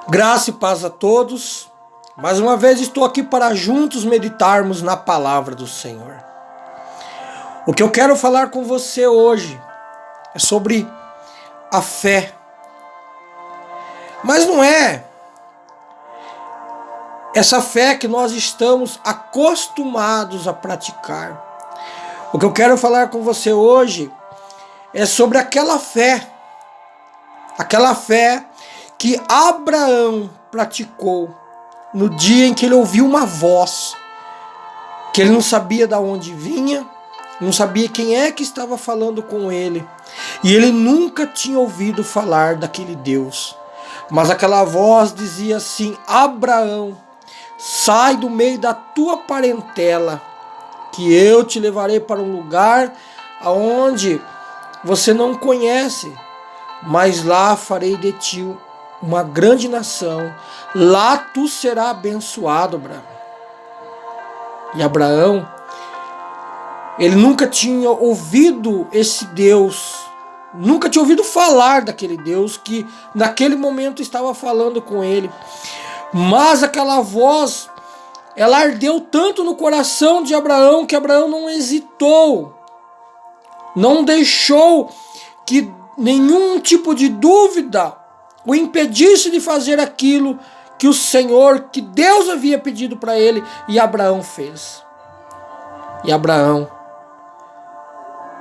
Graça e paz a todos. Mais uma vez estou aqui para juntos meditarmos na palavra do Senhor. O que eu quero falar com você hoje é sobre a fé. Mas não é essa fé que nós estamos acostumados a praticar. O que eu quero falar com você hoje é sobre aquela fé que Abraão praticou no dia em que ele ouviu uma voz, que ele não sabia de onde vinha, não sabia quem é que estava falando com ele, e ele nunca tinha ouvido falar daquele Deus. Mas aquela voz dizia assim: Abraão, sai do meio da tua parentela, que eu te levarei para um lugar aonde você não conhece, mas lá farei de ti uma grande nação, lá tu serás abençoado, Abraão. E Abraão, ele nunca tinha ouvido esse Deus, nunca tinha ouvido falar daquele Deus que naquele momento estava falando com ele. Mas aquela voz, ela ardeu tanto no coração de Abraão que Abraão não hesitou, não deixou que nenhum tipo de dúvida o impedisse de fazer aquilo que o Senhor, que Deus havia pedido para ele, e Abraão fez. E Abraão,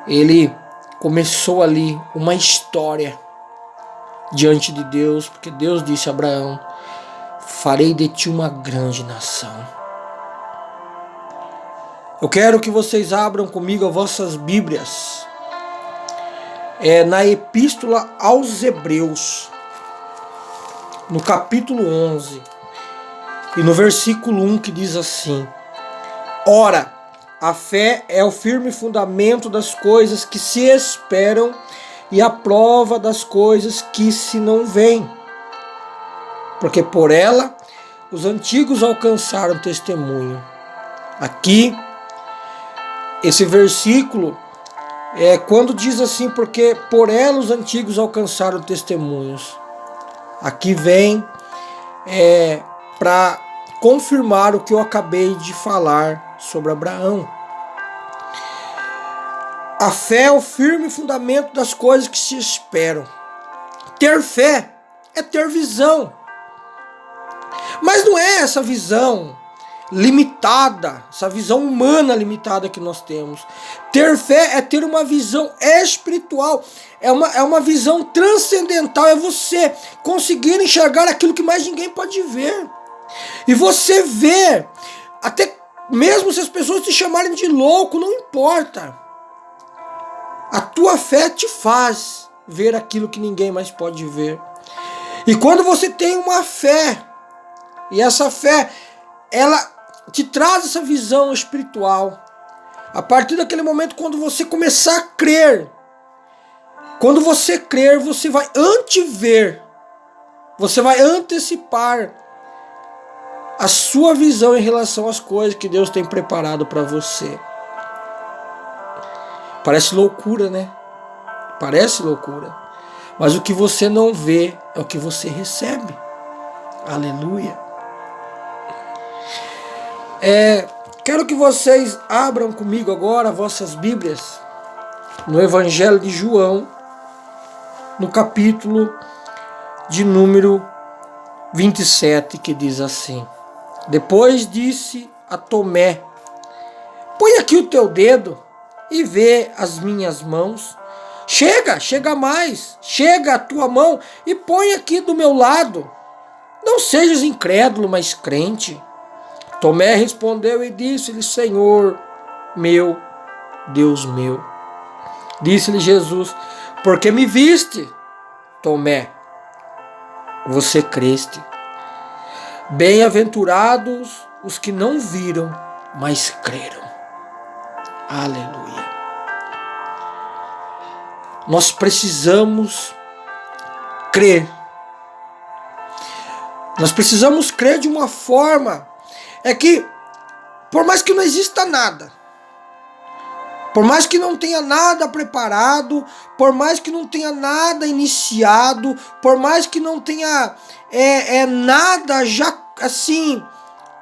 ele começou ali uma história diante de Deus, porque Deus disse a Abraão: farei de ti uma grande nação. Eu quero que vocês abram comigo as vossas Bíblias, na Epístola aos Hebreus, no capítulo 11, e no versículo 1, que diz assim: ora, a fé é o firme fundamento das coisas que se esperam e a prova das coisas que se não veem, porque por ela os antigos alcançaram testemunho. Aqui, esse versículo quando diz assim, porque por ela os antigos alcançaram testemunhos. Aqui vem para confirmar o que eu acabei de falar sobre Abraão. A fé é o firme fundamento das coisas que se esperam. Ter fé é ter visão. Mas não é essa visão limitada, essa visão humana limitada que nós temos. Ter fé é ter uma visão espiritual, é uma visão transcendental, é você conseguir enxergar aquilo que mais ninguém pode ver. E você vê, até mesmo se as pessoas te chamarem de louco, não importa. A tua fé te faz ver aquilo que ninguém mais pode ver. E quando você tem uma fé, e essa fé, ela te traz essa visão espiritual. A partir daquele momento, quando você começar a crer, quando você crer, você vai antever, você vai antecipar a sua visão em relação às coisas que Deus tem preparado para você. Parece loucura, né? Parece loucura. Mas o que você não vê é o que você recebe. Aleluia. Quero que vocês abram comigo agora vossas Bíblias no Evangelho de João, no capítulo de número 27, que diz assim: depois disse a Tomé: põe aqui o teu dedo e vê as minhas mãos. Chega mais, chega a tua mão e põe aqui do meu lado. Não sejas incrédulo, mas crente. Tomé respondeu e disse-lhe: Senhor meu, Deus meu. Disse-lhe Jesus: porque me viste, Tomé, você creste. Bem-aventurados os que não viram, mas creram. Aleluia. Nós precisamos crer. Nós precisamos crer de uma forma que, por mais que não exista nada, Por mais que não tenha nada preparado, por mais que não tenha nada iniciado, por mais que não tenha nada já assim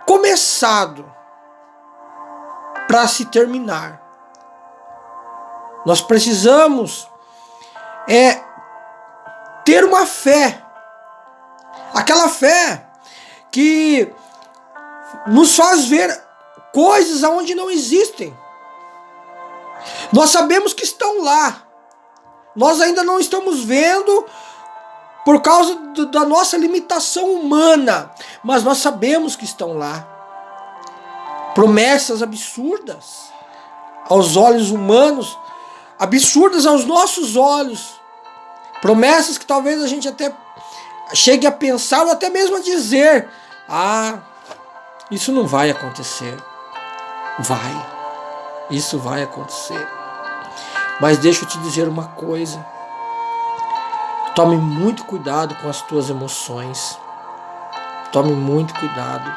começado para se terminar. Nós precisamos ter uma fé, aquela fé que nos faz ver coisas aonde não existem. Nós sabemos que estão lá. Nós ainda não estamos vendo por causa da nossa limitação humana, mas nós sabemos que estão lá. Promessas absurdas aos olhos humanos, absurdas aos nossos olhos. Promessas que talvez a gente até chegue a pensar ou até mesmo a dizer: isso não vai acontecer. Isso vai acontecer. Mas deixa eu te dizer uma coisa. Tome muito cuidado com as tuas emoções. Tome muito cuidado.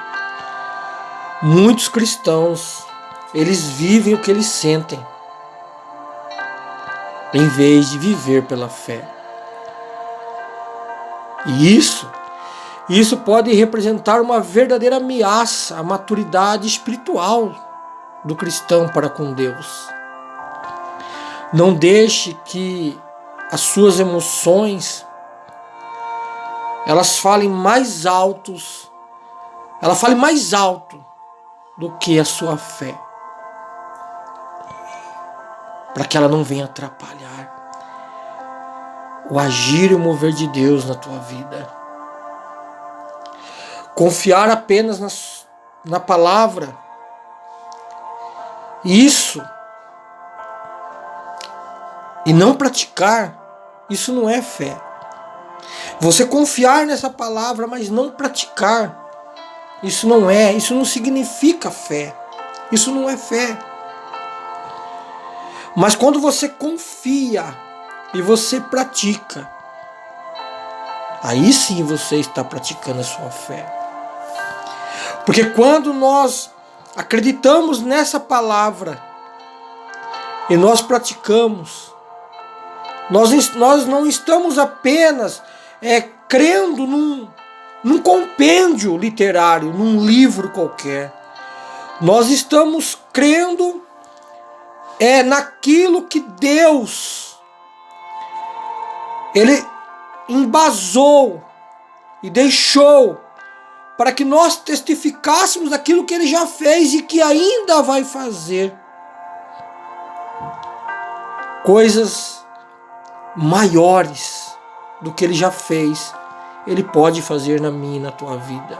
Muitos cristãos, eles vivem o que eles sentem, em vez de viver pela fé. E isso pode representar uma verdadeira ameaça à maturidade espiritual do cristão para com Deus. Não deixe que as suas emoções elas falem mais alto do que a sua fé, para que ela não venha atrapalhar o agir e o mover de Deus na tua vida. Confiar apenas na palavra, isso, e não praticar, isso não é fé. Você confiar nessa palavra, mas não praticar, isso não significa fé. Isso não é fé. Mas quando você confia e você pratica, aí sim você está praticando a sua fé. Porque quando nós acreditamos nessa palavra e nós praticamos, nós não estamos apenas crendo num compêndio literário, num livro qualquer. Nós estamos crendo naquilo que Deus Ele embasou e deixou para que nós testificássemos daquilo que Ele já fez e que ainda vai fazer. Coisas maiores do que Ele já fez, Ele pode fazer na minha e na tua vida.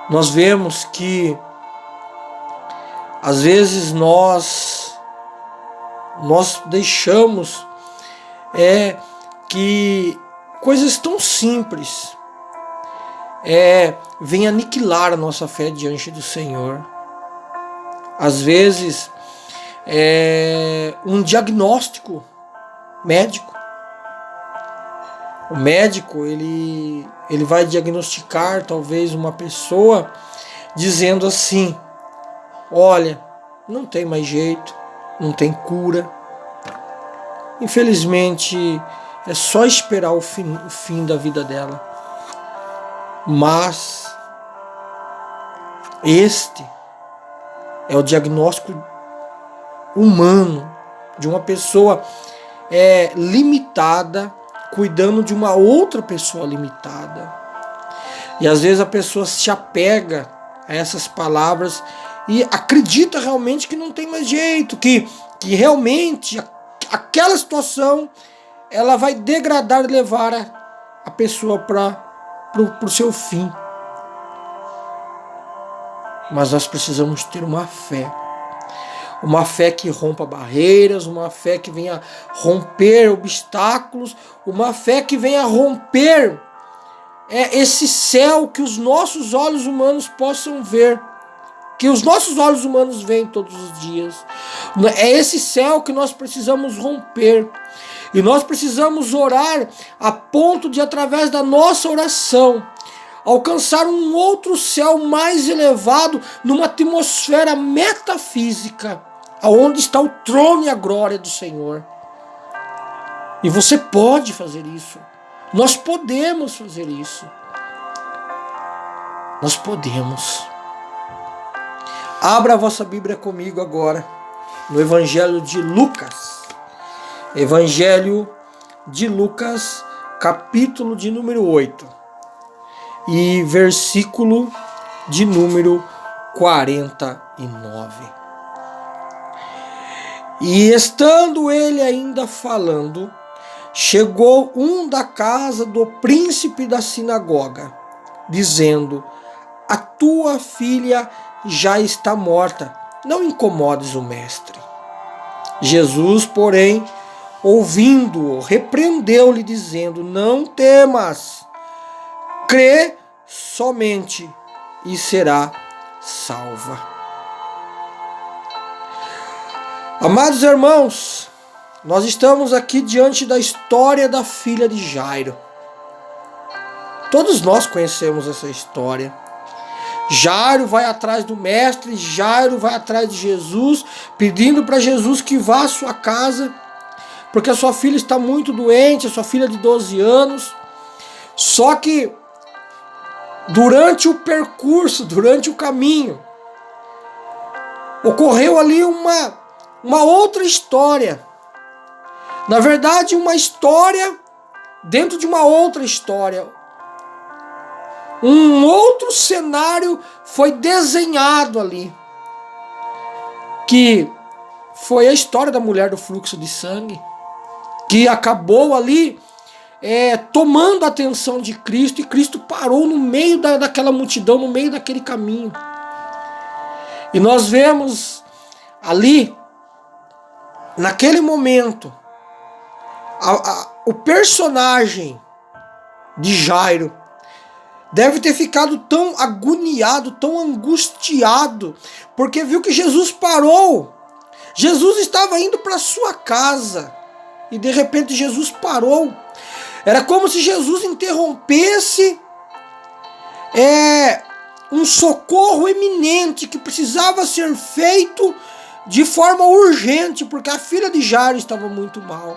Nós vemos que às vezes nós deixamos que coisas tão simples venham aniquilar a nossa fé diante do Senhor. Às vezes um diagnóstico médico. O médico ele vai diagnosticar talvez uma pessoa dizendo assim: olha, não tem mais jeito, não tem cura. Infelizmente é só esperar o fim da vida dela. Mas este é o diagnóstico humano de uma pessoa limitada, cuidando de uma outra pessoa limitada. E às vezes a pessoa se apega a essas palavras e acredita realmente que não tem mais jeito, que realmente aquela situação ela vai degradar e levar a pessoa para o seu fim. Mas nós precisamos ter uma fé que rompa barreiras, uma fé que venha romper obstáculos, uma fé que venha romper esse céu que os nossos olhos humanos possam ver, que os nossos olhos humanos veem todos os dias. É esse céu que nós precisamos romper. E nós precisamos orar a ponto de, através da nossa oração, alcançar um outro céu mais elevado, numa atmosfera metafísica, aonde está o trono e a glória do Senhor. E você pode fazer isso. Nós podemos fazer isso. Nós podemos. Abra a vossa Bíblia comigo agora, no Evangelho de Lucas. Evangelho de Lucas, capítulo de número 8. E versículo de número 49. E estando ele ainda falando, chegou um da casa do príncipe da sinagoga, dizendo: a tua filha já está morta, não incomodes o mestre. Jesus, porém, ouvindo-o, repreendeu-lhe, dizendo: não temas, crê somente e será salva. Amados irmãos, nós estamos aqui diante da história da filha de Jairo. Todos nós conhecemos essa história. Jairo vai atrás do mestre, Jairo vai atrás de Jesus, pedindo para Jesus que vá à sua casa, porque a sua filha está muito doente, a sua filha de 12 anos. Só que durante o percurso, durante o caminho, ocorreu ali uma outra história. Na verdade, uma história dentro de uma outra história. Um outro cenário foi desenhado ali, que foi a história da mulher do fluxo de sangue, que acabou ali tomando a atenção de Cristo, e Cristo parou no meio daquela multidão, no meio daquele caminho. E nós vemos ali, naquele momento, o personagem de Jairo deve ter ficado tão agoniado, tão angustiado, porque viu que Jesus parou. Jesus estava indo para sua casa e de repente Jesus parou. Era como se Jesus interrompesse um socorro eminente que precisava ser feito de forma urgente, porque a filha de Jairo estava muito mal.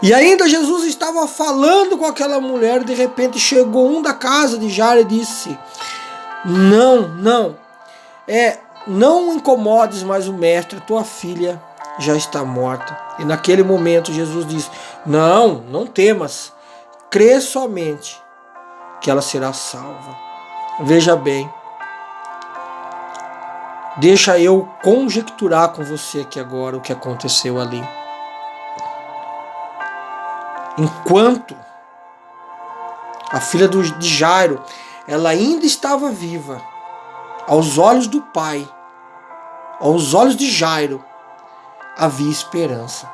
E ainda Jesus estava falando com aquela mulher, de repente chegou um da casa de Jairo e disse: não incomodes mais o mestre, tua filha já está morta. E naquele momento Jesus disse: não temas, crê somente que ela será salva. Veja bem, deixa eu conjecturar com você aqui agora o que aconteceu ali. Enquanto a filha de Jairo, ela ainda estava viva, aos olhos do pai, aos olhos de Jairo, havia esperança.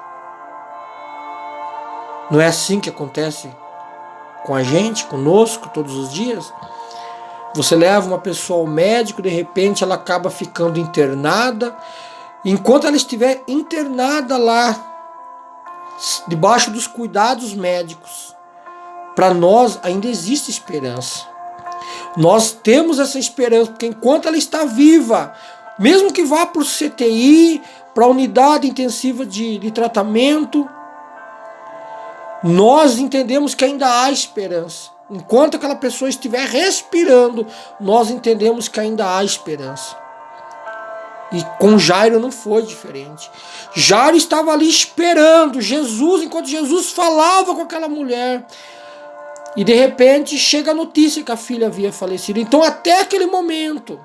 Não é assim que acontece com a gente, conosco, todos os dias? Você leva uma pessoa ao médico, de repente ela acaba ficando internada. Enquanto ela estiver internada lá, debaixo dos cuidados médicos, para nós ainda existe esperança. Nós temos essa esperança, porque enquanto ela está viva, mesmo que vá para o CTI, para a unidade intensiva de tratamento, nós entendemos que ainda há esperança. Enquanto aquela pessoa estiver respirando, nós entendemos que ainda há esperança. E com Jairo não foi diferente. Jairo estava ali esperando Jesus, enquanto Jesus falava com aquela mulher. E de repente chega a notícia que a filha havia falecido. Então até aquele momento,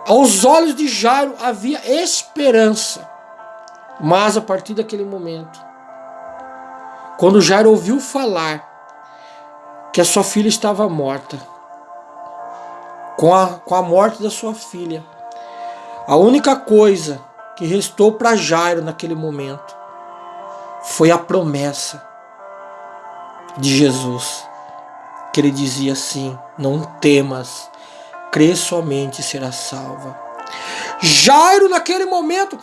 aos olhos de Jairo havia esperança. Mas a partir daquele momento, quando Jairo ouviu falar que a sua filha estava morta, com a morte da sua filha, a única coisa que restou para Jairo naquele momento foi a promessa de Jesus, que ele dizia assim: não temas, crê somente e será salva. Jairo naquele momento,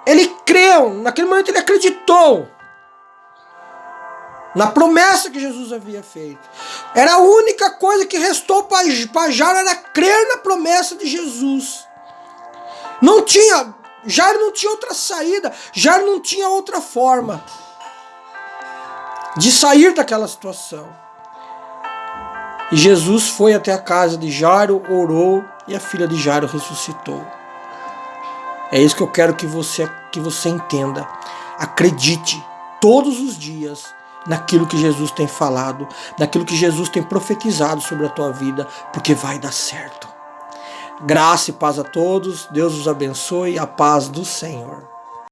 ele creu, naquele momento ele acreditou. na promessa que Jesus havia feito. Era a única coisa que restou para Jairo, era crer na promessa de Jesus. Jairo não tinha outra saída, Jairo não tinha outra forma de sair daquela situação. E Jesus foi até a casa de Jairo, orou, e a filha de Jairo ressuscitou. É isso que eu quero que você entenda. Acredite todos os dias naquilo que Jesus tem falado, naquilo que Jesus tem profetizado sobre a tua vida, porque vai dar certo. Graça e paz a todos, Deus os abençoe, a paz do Senhor.